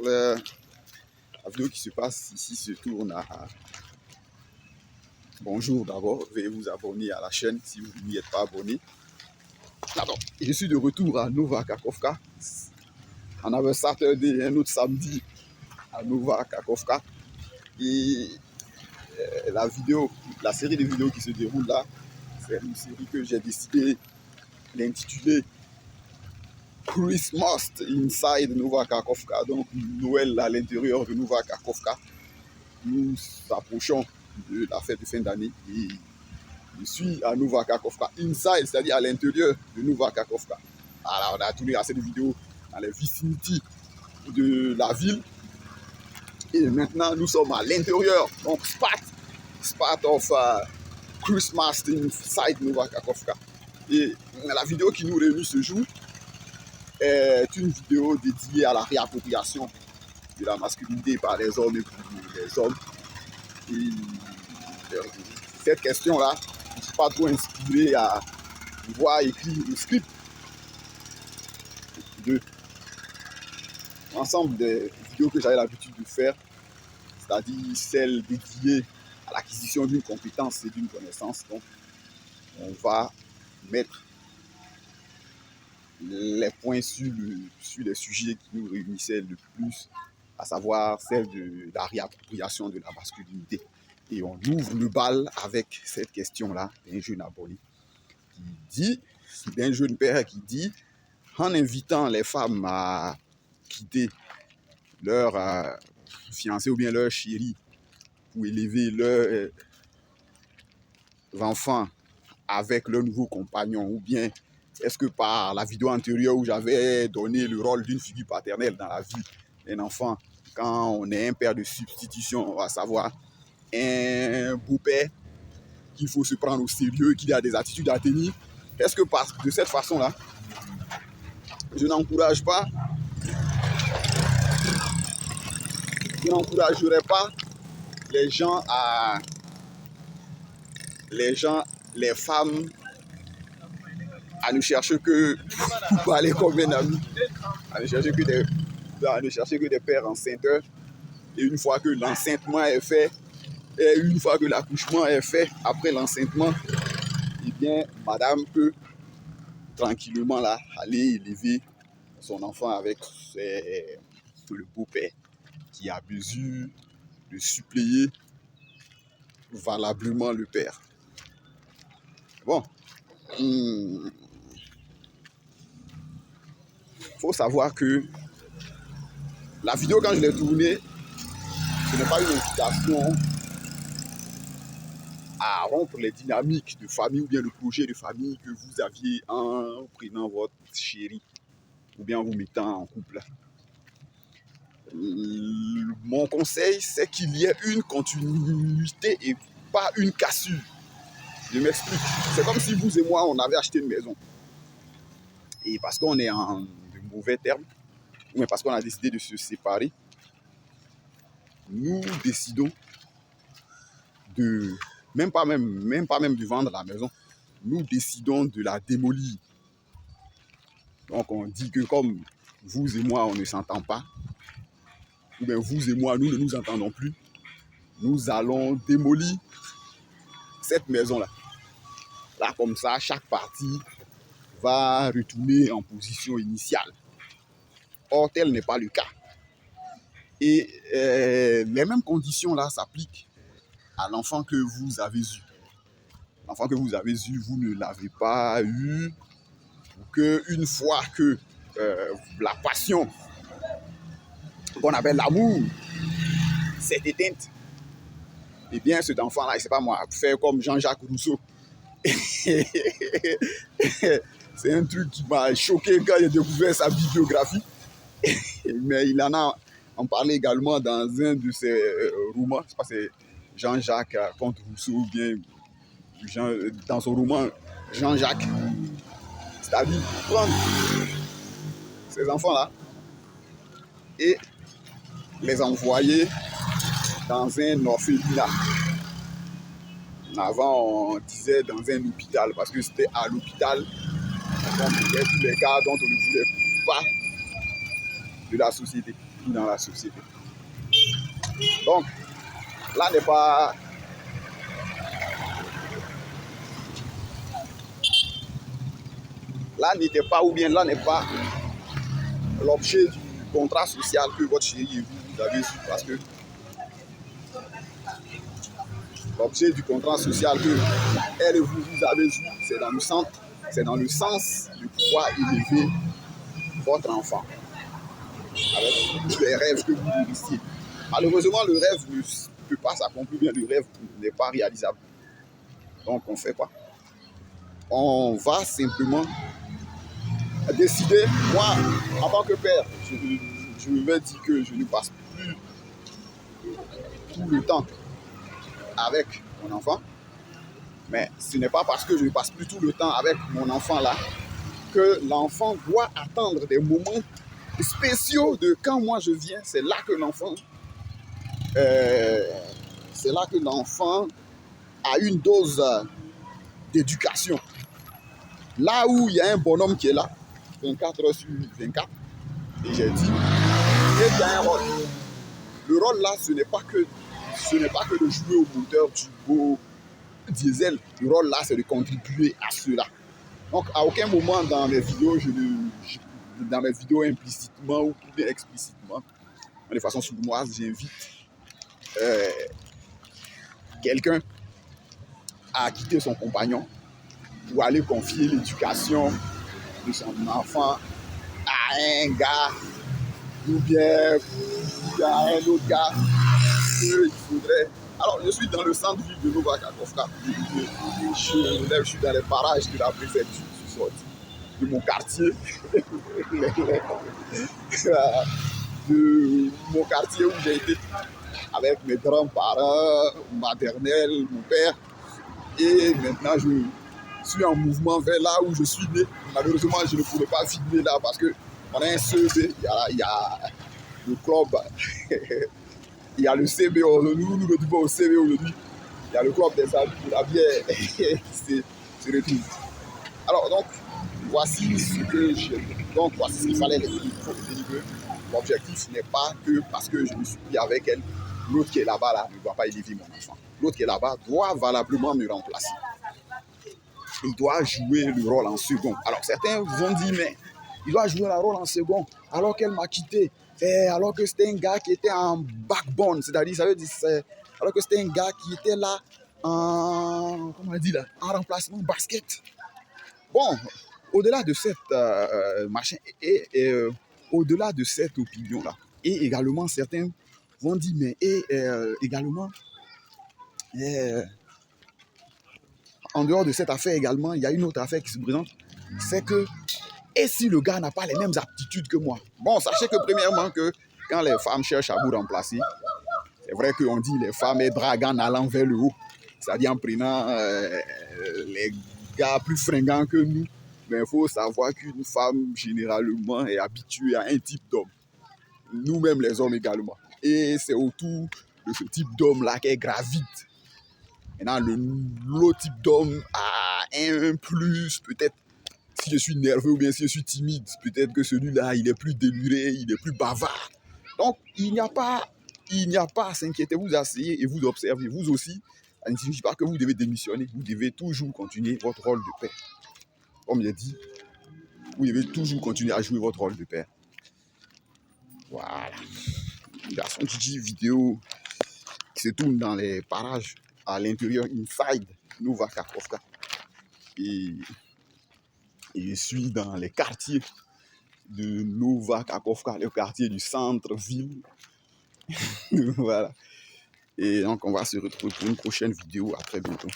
La vidéo qui se passe ici se tourne à... Bonjour d'abord, veuillez vous abonner à la chaîne si vous n'y êtes pas abonné. Pardon. Je suis de retour à Nova Kakhovka. On avait Saturday, un autre samedi à Nova Kakhovka. Et la série de vidéos qui se déroule là, c'est une série que j'ai décidé d'intituler Christmas Inside Nova Kakhovka, donc Noël à l'intérieur de Nova Kakhovka. Nous approchons de la fête de fin d'année et je suis à Nova Kakhovka Inside, c'est-à-dire à l'intérieur de Nova Kakhovka. Alors, on a tourné assez de vidéos dans les vicinités de la ville et maintenant nous sommes à l'intérieur, donc spot of Christmas Inside Nova Kakhovka. Et la vidéo qui nous réunit ce jour est une vidéo dédiée à la réappropriation de la masculinité par les hommes et pour les hommes. Et cette question-là, je ne suis pas trop inspiré à voir écrire le script de l'ensemble des vidéos que j'avais l'habitude de faire, c'est-à-dire celles dédiées à l'acquisition d'une compétence et d'une connaissance. Donc, on va mettre les points sur les sujets qui nous réunissaient le plus, à savoir celle de la réappropriation de la masculinité. Et on ouvre le bal avec cette question-là d'un jeune abonné d'un jeune père qui dit, en invitant les femmes à quitter leur fiancé ou bien leur chéri pour élever leurs enfants avec leur nouveau compagnon, ou bien est-ce que par la vidéo antérieure où j'avais donné le rôle d'une figure paternelle dans la vie d'un enfant, quand on est un père de substitution, à savoir un beau-père qu'il faut se prendre au sérieux, qu'il a des attitudes à tenir, est-ce que de cette façon-là, je n'encouragerais pas les femmes à ne chercher que pour parler comme un ami, à ne chercher que des pères enceintes. Et une fois que l'enceinte est fait, et une fois que l'accouchement est fait, après l'enceintement, eh bien, madame peut tranquillement là, aller élever son enfant avec le beau-père qui a besoin de suppléer valablement le père. Bon, faut savoir que la vidéo, quand je l'ai tournée, ce n'est pas une invitation à rompre les dynamiques de famille ou bien le projet de famille que vous aviez en prenant votre chéri ou bien en vous mettant en couple. Mon conseil, c'est qu'il y ait une continuité et pas une cassure. Je m'explique. C'est comme si vous et moi, on avait acheté une maison. Et parce qu'on est en de mauvais termes, ou parce qu'on a décidé de se séparer, nous décidons de, même pas même de vendre la maison, nous décidons de la démolir. Donc on dit que comme vous et moi, on ne s'entend pas, ou bien vous et moi, nous ne nous entendons plus, nous allons démolir cette maison-là. Là, comme ça, chaque partie va retourner en position initiale. Or, tel n'est pas le cas. Et les mêmes conditions-là s'appliquent à l'enfant que vous avez eu. L'enfant que vous avez eu, vous ne l'avez pas eu, ou qu'une fois que la passion, qu'on appelle l'amour, s'est éteinte, eh bien, cet enfant-là, je ne sais pas moi, faire comme Jean-Jacques Rousseau. C'est un truc qui m'a choqué quand j'ai découvert sa bibliographie. Mais il en parlait également dans un de ses romans. Je sais pas, c'est Jean-Jacques contre Rousseau, ou bien dans son roman Jean-Jacques. C'est-à-dire prendre ces enfants-là et les envoyer dans un orphelinat. Avant, on disait dans un hôpital, parce que c'était à l'hôpital qu'on mettait tous les gars dont on ne voulait pas de la société. dans la société. Donc, là n'est pas... Là n'était pas, ou bien là n'est pas l'objet du contrat social que votre chérie et vous avez su, parce que l'objet du contrat social que elle et vous avez eu, c'est dans le sens de pouvoir élever votre enfant avec tous les rêves que vous nourrissiez. Malheureusement, le rêve ne peut pas s'accomplir, bien le rêve n'est pas réalisable. Donc, on ne fait pas. On va simplement décider. Moi, en tant que père, je me dis que je ne passe plus tout le temps avec mon enfant. Mais ce n'est pas parce que je ne passe plus tout le temps avec mon enfant là que l'enfant doit attendre des moments spéciaux de quand moi je viens. C'est là que l'enfant a une dose d'éducation. Là où il y a un bonhomme qui est là, 24 heures sur 24, et j'ai dit, il y a un rôle. Le rôle là, ce n'est pas que de jouer au moteur du beau diesel. Le rôle là, c'est de contribuer à cela. Donc, à aucun moment dans mes vidéos, implicitement ou bien explicitement, de façon sournoise, j'invite quelqu'un à quitter son compagnon pour aller confier l'éducation de son enfant à un gars ou bien à un autre gars qu'il faudrait. Alors, je suis dans le centre-ville de Nova Kakhovka. Je suis dans les parages de la préfecture, je suis sorti de mon quartier, de mon quartier où j'ai été avec mes grands-parents maternels, mon père. Et maintenant, je suis en mouvement vers là où je suis né. Malheureusement, je ne pourrais pas filmer là parce qu'on a un CB, il y a le club, il y a le CB, nous le disons au CB aujourd'hui, il y a le club des amis de la bière qui se retrouve. Alors, donc, voici ce qu'il fallait délivrer. L'objectif n'est pas que parce que je me suis pris avec elle, l'autre qui est là-bas là, ne doit pas élever mon enfant. L'autre qui est là-bas doit valablement me remplacer. Il doit jouer le rôle en second. Alors certains vont dire, mais il doit jouer le rôle en second alors qu'elle m'a quitté. Alors que c'était un gars qui était en backbone, c'est-à-dire, ça veut dire, alors que c'était un gars qui était là en remplacement basket. Bon, au-delà de cette au-delà de cette opinion-là, et également certains vont dire, mais également, en dehors de cette affaire également, il y a une autre affaire qui se présente, c'est que, et si le gars n'a pas les mêmes aptitudes que moi? Bon, sachez que premièrement, que quand les femmes cherchent à vous remplacer, c'est vrai qu'on dit les femmes draguent en allant vers le haut, c'est-à-dire en prenant les gars plus fringants que nous. Mais il faut savoir qu'une femme, généralement, est habituée à un type d'homme. Nous-mêmes, les hommes également. Et c'est autour de ce type d'homme-là qu'elle gravite. Maintenant, l'autre type d'homme a un plus, peut-être, si je suis nerveux ou bien si je suis timide, peut-être que celui-là, il est plus déluré, il est plus bavard. Donc, il n'y a pas à s'inquiéter, vous asseyez et vous observez, vous aussi. Ça ne signifie pas que vous devez démissionner, vous devez toujours continuer votre rôle de père. Comme j'ai dit, vous devez toujours continuer à jouer votre rôle de père. Voilà. Garçon Gigi vidéo qui se tourne dans les parages à l'intérieur, inside Nova Kakhovka. Et je suis dans les quartiers de Nova Kakhovka, le quartier du centre-ville. Voilà. Et donc, on va se retrouver pour une prochaine vidéo. À très bientôt.